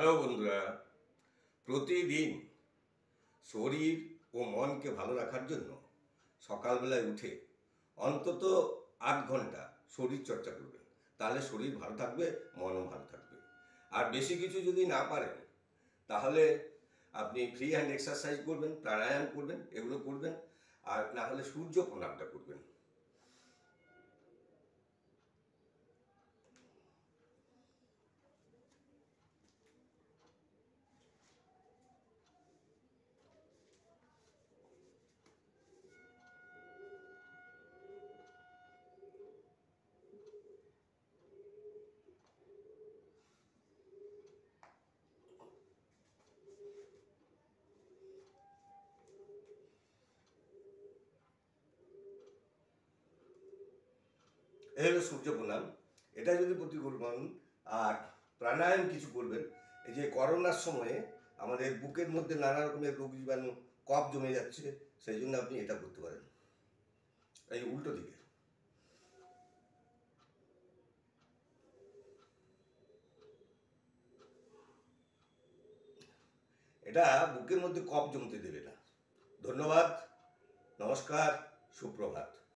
Hello বন্ধুরা, প্রতিদিন শরীর ও মনকে ভালো রাখার জন্য সকালবেলায় উঠে অন্তত 8 ঘন্টা শরীর চর্চা করবেন। তাহলে শরীর ভালো থাকবে, মনও ভালো থাকবে। আর বেশি কিছু যদি না পারেন তাহলে আপনি ফ্রি হ্যান্ড এক্সারসাইজ করবেন, প্রাণায়াম করবেন, এগুলো করবেন। আর না হলে সূর্য প্রণামটা করবেন। এই হলো সূর্য প্রণাম। এটা যদি প্রতি করবেন আর প্রাণায়াম কিছু করবেন। এই যে করোনার সময়ে আমাদের বুকের মধ্যে নানা রকমের রোগ জীবাণু কফ জমে যাচ্ছে, সেই জন্য আপনি এটা করতে পারেন। এই উল্টো দিকে এটা বুকের মধ্যে কফ জমতে দেবে না। ধন্যবাদ, নমস্কার, সুপ্রভাত।